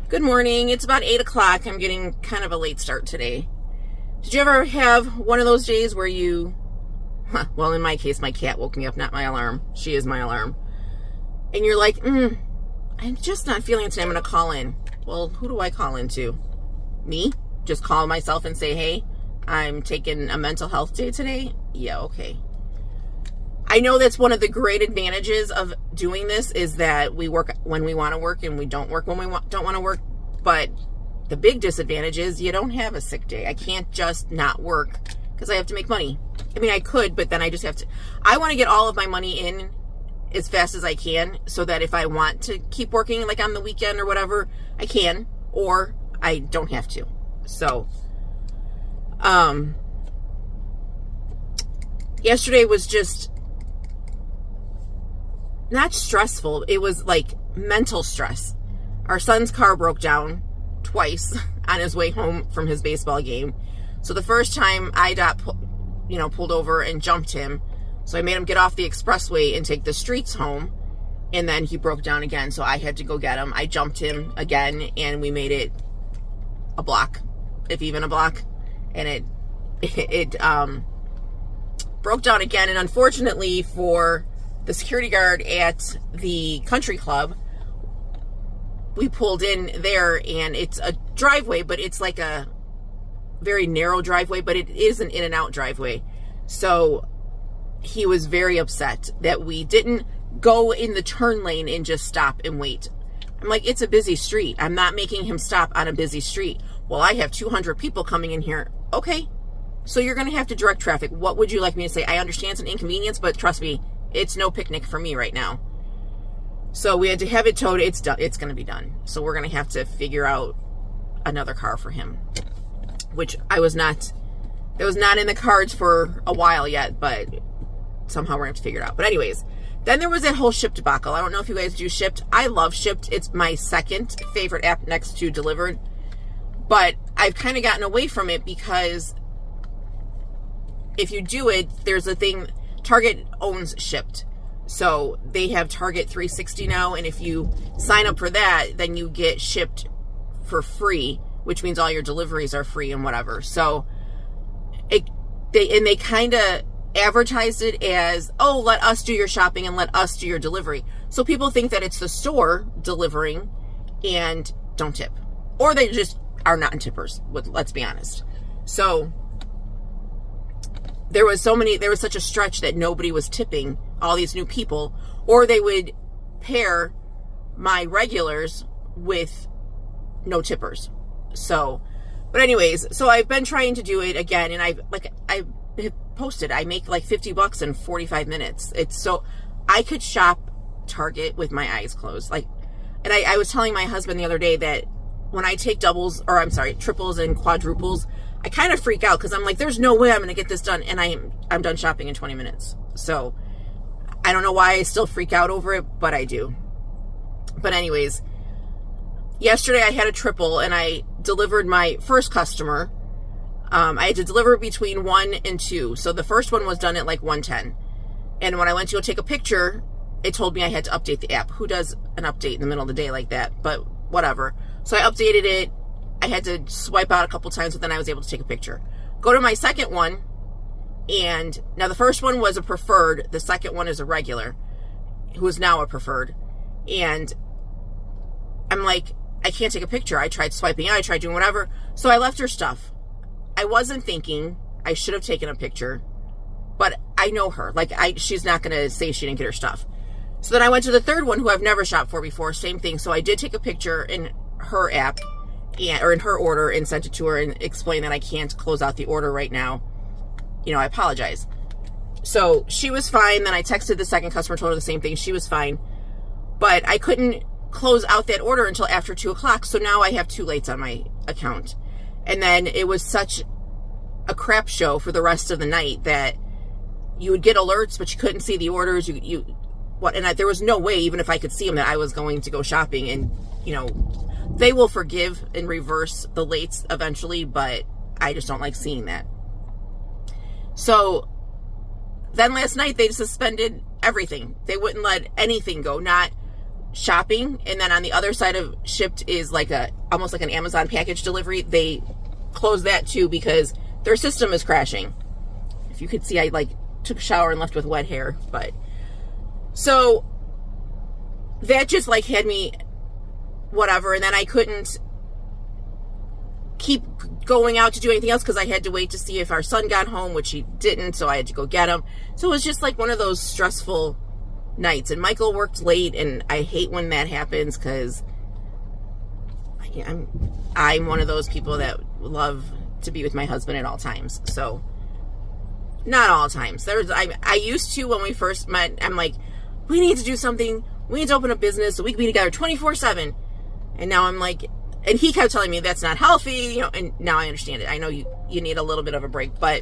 Good morning. It's about 8 o'clock. I'm getting kind of a late start today. Did you ever have one of those days where well, in my case, my cat woke me up, not my alarm. She is my alarm. And you're like, I'm just not feeling it today. I'm going to call in. Well, who do I call into? Me? Just call myself and say, hey, I'm taking a mental health day today? Yeah, okay. I know that's one of the great advantages of doing this is that we work when we want to work and we don't work when we don't want to work. But the big disadvantage is you don't have a sick day. I can't just not work because I have to make money. I mean, I could, but then I just have to. I want to get all of my money in as fast as I can so that if I want to keep working like on the weekend or whatever, I can, or I don't have to. So, yesterday was just not stressful. It was like mental stress. Our son's car broke down twice on his way home from his baseball game. So the first time I got, pulled over and jumped him. So I made him get off the expressway and take the streets home. And then he broke down again. So I had to go get him. I jumped him again and we made it a block, if even a block. And it broke down again. And unfortunately for the security guard at the country club, we pulled in there and it's a driveway, but it's like a very narrow driveway, but it is an in and out driveway. So he was very upset that we didn't go in the turn lane and just stop and wait. I'm like, it's a busy street. I'm not making him stop on a busy street. Well, I have 200 people coming in here. Okay. So you're going to have to direct traffic. What would you like me to say? I understand it's an inconvenience, but trust me, it's no picnic for me right now. So we had to have it towed. It's done. It's going to be done. So we're going to have to figure out another car for him, which it was not in the cards for a while yet, but somehow we're going to have to figure it out. But anyways, then there was that whole Shipt debacle. I don't know if you guys do Shipt. I love Shipt. It's my second favorite app next to Delivered, but I've kind of gotten away from it because if you do it, there's a thing, Target owns Shipt. So they have Target 360 now, and if you sign up for that, then you get Shipt for free, which means all your deliveries are free and whatever. So they kind of advertised it as, oh, let us do your shopping and let us do your delivery. So people think that it's the store delivering and don't tip, or they just are not in tippers. Let's be honest. So there was such a stretch that nobody was tipping all these new people, or they would pair my regulars with no tippers. So, but anyways, so I've been trying to do it again, and I posted, I make like $50 in 45 minutes. It's so, I could shop Target with my eyes closed. And I was telling my husband the other day that when I take triples and quadruples, I kind of freak out because I'm like, there's no way I'm going to get this done. And I'm done shopping in 20 minutes. So I don't know why I still freak out over it, but I do. But anyways, yesterday I had a triple and I delivered my first customer. I had to deliver between 1 and 2. So the first one was done at like 1:10. And when I went to go take a picture, it told me I had to update the app. Who does an update in the middle of the day like that? But whatever. So I updated it. I had to swipe out a couple times, but then I was able to take a picture. Go to my second one. And now the first one was a preferred. The second one is a regular, who is now a preferred. And I'm like, I can't take a picture. I tried swiping out. I tried doing whatever. So I left her stuff. I wasn't thinking I should have taken a picture, but I know her. She's not going to say she didn't get her stuff. So then I went to the third one, who I've never shopped for before. Same thing. So I did take a picture in her app or in her order and sent it to her and explained that I can't close out the order right now. I apologize. So she was fine. Then I texted the second customer, told her the same thing. She was fine. But I couldn't close out that order until after 2 o'clock. So now I have 2 lates on my account. And then it was such a crap show for the rest of the night that you would get alerts, but you couldn't see the orders. There was no way, even if I could see them, that I was going to go shopping. And, they will forgive and reverse the lates eventually, but I just don't like seeing that. So then last night they suspended everything. They wouldn't let anything go. Not shopping, and then on the other side of Shipt is like almost like an Amazon package delivery. They closed that too because their system is crashing. If you could see, I like took a shower and left with wet hair, but so that just like had me whatever, and then I couldn't keep going out to do anything else because I had to wait to see if our son got home, which he didn't, so I had to go get him. So it was just like one of those stressful nights, and Michael worked late, and I hate when that happens because I'm one of those people that love to be with my husband at all times. So not all times. I used to, when we first met, I'm like, we need to do something. We need to open a business so we can be together 24/7. And now I'm like, and he kept telling me that's not healthy, you know, and now I understand it. I know you need a little bit of a break, but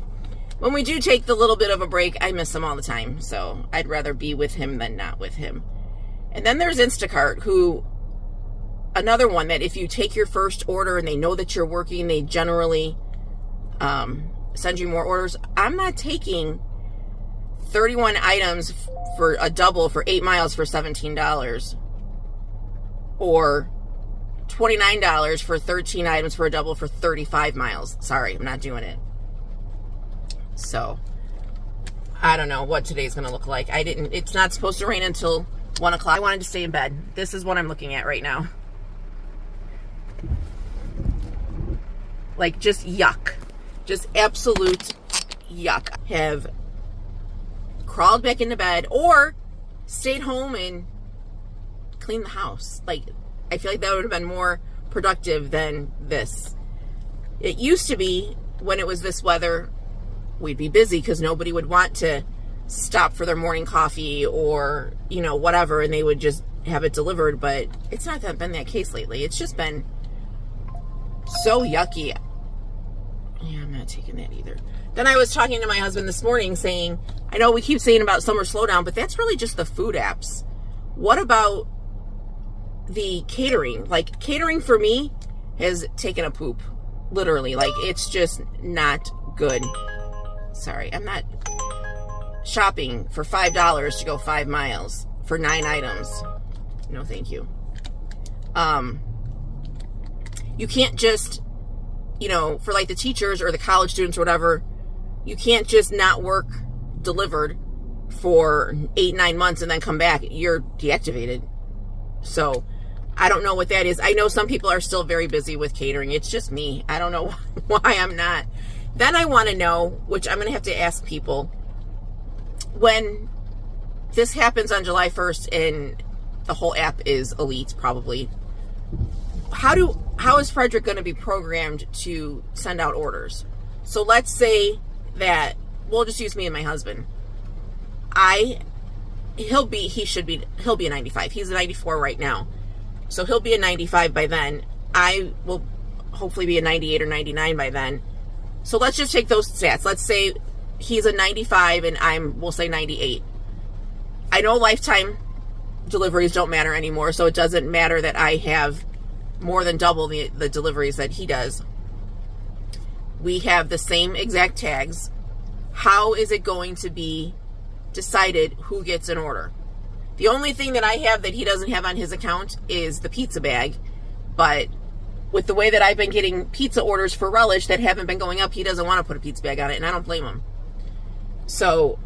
when we do take the little bit of a break, I miss him all the time. So I'd rather be with him than not with him. And then there's Instacart, who, another one that if you take your first order and they know that you're working, they generally send you more orders. I'm not taking 31 items for a double for 8 miles for $17, or $29 for 13 items for a double for 35 miles. Sorry, I'm not doing it. So I don't know what today's going to look like. It's not supposed to rain until 1 o'clock. I wanted to stay in bed. This is what I'm looking at right now. Like, just yuck. Just absolute yuck. Have crawled back into bed or stayed home and cleaned the house. Like, I feel like that would have been more productive than this. It used to be, when it was this weather, we'd be busy because nobody would want to stop for their morning coffee or, you know, whatever, and they would just have it delivered. But it's not been that case lately. It's just been so yucky. Yeah, I'm not taking that either. Then I was talking to my husband this morning saying, I know we keep saying about summer slowdown, but that's really just the food apps. What about the catering? Like, catering for me has taken a poop. Literally. Like, it's just not good. Sorry, I'm not shopping for $5 to go 5 miles for 9 items. No, thank you. You can't just, you know, for like the teachers or the college students or whatever, you can't just not work delivered for 8-9 months and then come back. You're deactivated. So I don't know what that is. I know some people are still very busy with catering. It's just me. I don't know why I'm not. Then I want to know, which I'm going to have to ask people, when this happens on July 1st and the whole app is elite, probably, how is Frederick going to be programmed to send out orders? So let's say that, we'll just use me and my husband. He'll be a 95. He's a 94 right now. So he'll be a 95 by then. I will hopefully be a 98 or 99 by then. So let's just take those stats. Let's say he's a 95 and we'll say 98. I know lifetime deliveries don't matter anymore, so it doesn't matter that I have more than double the deliveries that he does. We have the same exact tags. How is it going to be decided who gets an order? The only thing that I have that he doesn't have on his account is the pizza bag. But with the way that I've been getting pizza orders for Relish that haven't been going up, he doesn't want to put a pizza bag on it, and I don't blame him. So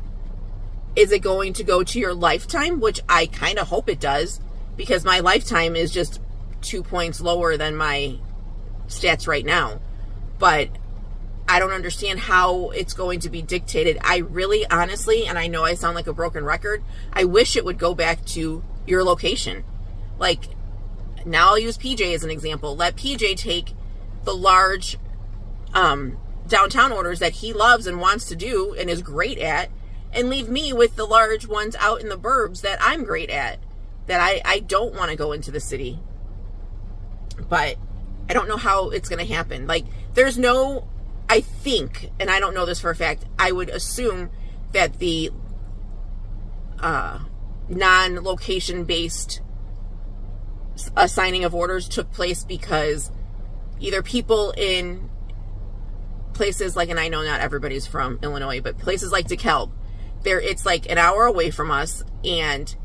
is it going to go to your lifetime? Which I kind of hope it does, because my lifetime is just 2 points lower than my stats right now. But I don't understand how it's going to be dictated. I really, honestly, and I know I sound like a broken record, I wish it would go back to your location. Like, now I'll use PJ as an example. Let PJ take the large downtown orders that he loves and wants to do and is great at, and leave me with the large ones out in the burbs that I'm great at, that I don't want to go into the city. But I don't know how it's going to happen. Like, there's no, I think, and I don't know this for a fact, I would assume that the non-location based assigning of orders took place because either people in places like, and I know not everybody's from Illinois, but places like DeKalb, it's like an hour away from us, and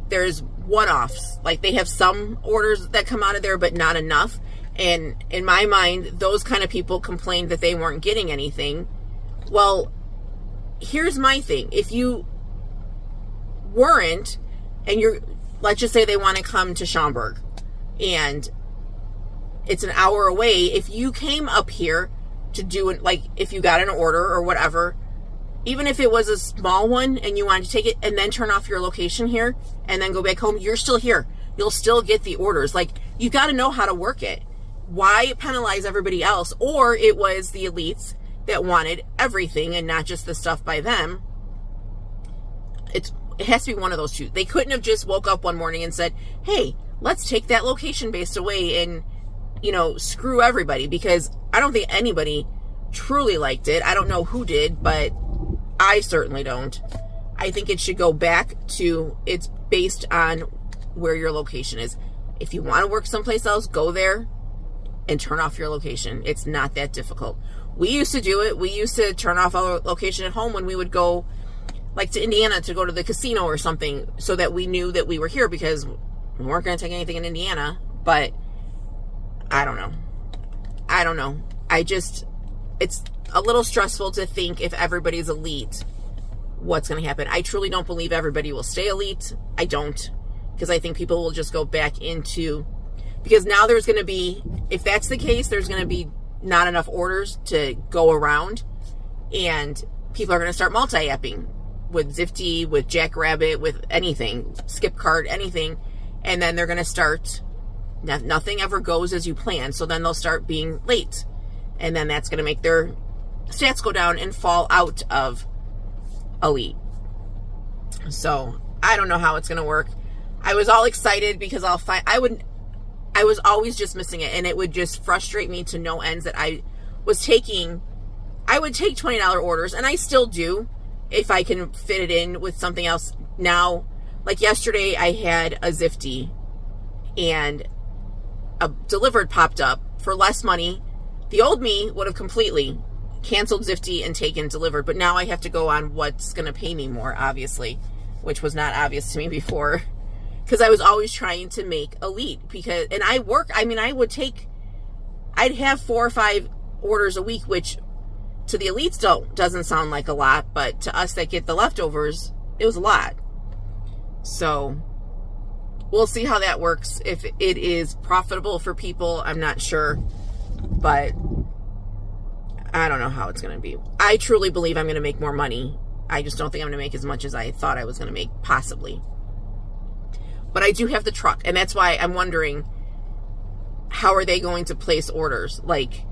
there's one-offs. Like, they have some orders that come out of there, but not enough. And in my mind, those kind of people complained that they weren't getting anything. Well, here's my thing. If you weren't, and let's just say they want to come to Schaumburg, and it's an hour away. If you came up here to do it, like, if you got an order or whatever, even if it was a small one and you wanted to take it and then turn off your location here and then go back home, you're still here. You'll still get the orders. Like, you got to know how to work it. Why penalize everybody else? Or it was the elites that wanted everything and not just the stuff by them. It has to be one of those two. They couldn't have just woke up one morning and said, hey, let's take that location based away and, screw everybody, because I don't think anybody truly liked it. I don't know who did, but I certainly don't. I think it should go back to, it's based on where your location is. If you want to work someplace else, go there and turn off your location. It's not that difficult. We used to do it. We used to turn off our location at home when we would go, like, to Indiana to go to the casino or something, so that we knew that we were here, because we weren't going to take anything in Indiana. But I don't know. It's a little stressful to think, if everybody's elite, what's going to happen. I truly don't believe everybody will stay elite. I don't, because I think people will just go back into, because now there's going to be, if that's the case, there's going to be not enough orders to go around, and people are going to start multi-apping with Zifty, with Jackrabbit, with anything, Skipcart, anything, and then they're going to start, nothing ever goes as you plan, so then they'll start being late, and then that's going to make their stats go down and fall out of elite. So I don't know how it's going to work. I was all excited because I was always just missing it, and it would just frustrate me to no ends that I would take $20 orders, and I still do if I can fit it in with something else. Now, like yesterday, I had a Zifty, and a delivered popped up for less money. The old me would have completely canceled Zifty and taken delivered, but now I have to go on what's going to pay me more, obviously, which was not obvious to me before, because I was always trying to make elite, and I'd have 4 or 5 orders a week, which to the elites doesn't sound like a lot, but to us that get the leftovers, it was a lot. So we'll see how that works. If it is profitable for people, I'm not sure, but I don't know how it's going to be. I truly believe I'm going to make more money. I just don't think I'm going to make as much as I thought I was going to make, possibly. But I do have the truck, and that's why I'm wondering, how are they going to place orders? Like,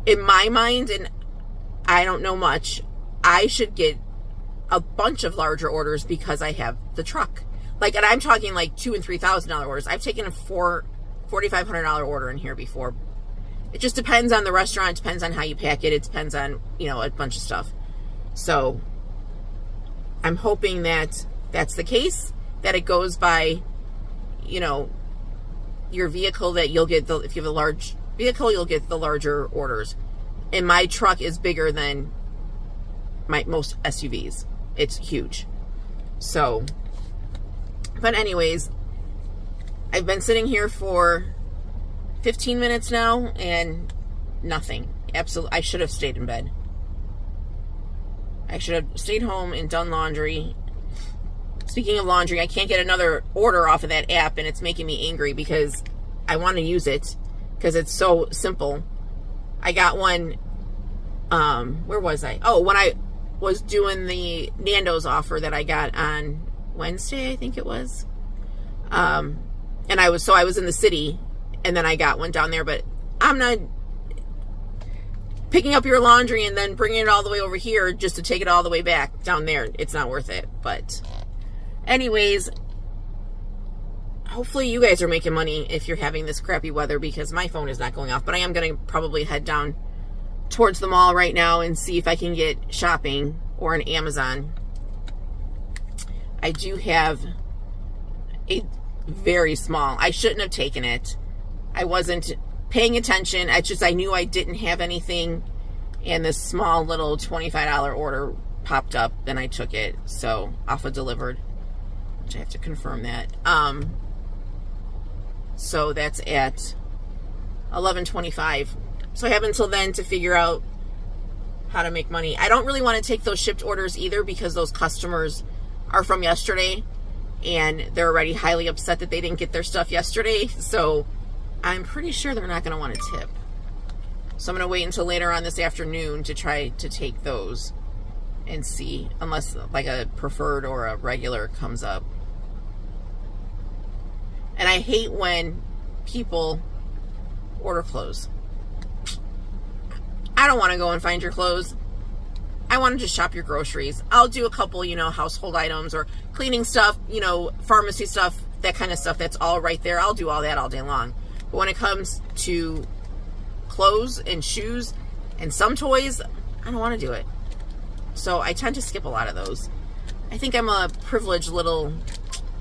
in my mind, and I don't know much, I should get a bunch of larger orders because I have the truck. Like, and I'm talking like $2,000 and $3,000 orders. I've taken a $4,500 order in here before. It just depends on the restaurant. It depends on how you pack it. It depends on, a bunch of stuff. So I'm hoping that that's the case, that it goes by, your vehicle, that you'll get if you have a large vehicle, you'll get the larger orders. And my truck is bigger than most SUVs. It's huge. So, but anyways, I've been sitting here for 15 minutes now and nothing. Absolutely. I should have stayed in bed. I should have stayed home and done laundry. Speaking of laundry, I can't get another order off of that app, and it's making me angry because I want to use it because it's so simple. I got one, where was I? Oh, when I was doing the Nando's offer that I got on Wednesday, I think it was. And I was in the city, and then I got one down there, but I'm not picking up your laundry and then bringing it all the way over here just to take it all the way back down there. It's not worth it. But anyways, hopefully you guys are making money if you're having this crappy weather, because my phone is not going off. But I am going to probably head down towards the mall right now and see if I can get shopping or an Amazon. I do have a very small, I shouldn't have taken it. I wasn't paying attention. I knew I didn't have anything, and this small little $25 order popped up, and I took it. So off of delivered. which I have to confirm that. So that's at 11:25. So I have until then to figure out how to make money. I don't really want to take those shipped orders either because those customers are from yesterday and they're already highly upset that they didn't get their stuff yesterday. So I'm pretty sure they're not going to want to tip. So I'm going to wait until later on this afternoon to try to take those and see, unless like a preferred or a regular comes up. And I hate when people order clothes. I don't want to go and find your clothes. I want to just shop your groceries. I'll do a couple, household items or cleaning stuff, pharmacy stuff, that kind of stuff. That's all right there. I'll do all that all day long. But when it comes to clothes and shoes and some toys, I don't want to do it. So I tend to skip a lot of those. I think I'm a privileged little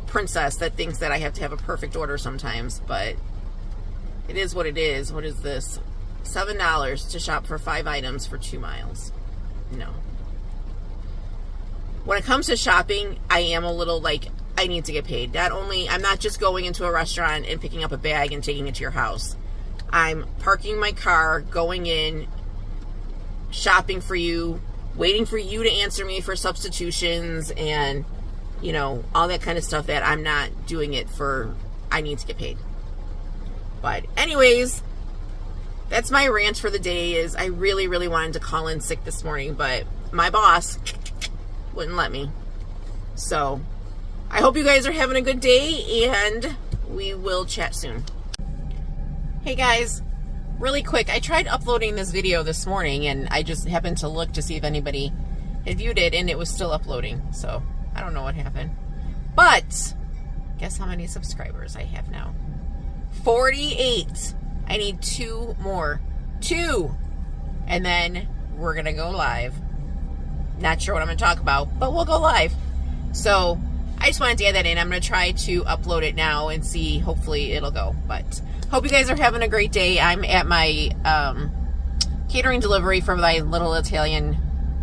princess that thinks that I have to have a perfect order sometimes, but it is what it is. What is this? $7 to shop for 5 items for 2 miles. No. When it comes to shopping, I am a little like, I need to get paid. I'm not just going into a restaurant and picking up a bag and taking it to your house. I'm parking my car, going in, shopping for you, waiting for you to answer me for substitutions and, all that kind of stuff that I'm not doing it for. I need to get paid. But anyways, that's my rant for the day. Is I really, really wanted to call in sick this morning, but my boss wouldn't let me. So I hope you guys are having a good day, and we will chat soon. Hey guys, really quick, I tried uploading this video this morning, and I just happened to look to see if anybody had viewed it, and it was still uploading. So I don't know what happened. But guess how many subscribers I have now? 48. I need 2 more. 2. And then we're going to go live. Not sure what I'm going to talk about, but we'll go live. So I just wanted to add that in. I'm going to try to upload it now and see. Hopefully it'll go. But hope you guys are having a great day. I'm at my catering delivery for my little Italian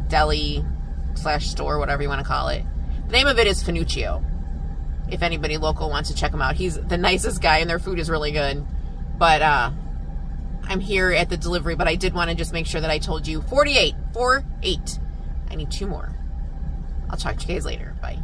deli / store, whatever you want to call it. The name of it is Finuccio. If anybody local wants to check him out. He's the nicest guy and their food is really good. But I'm here at the delivery, but I did want to just make sure that I told you 48. 48. I need 2 more. I'll talk to you guys later. Bye.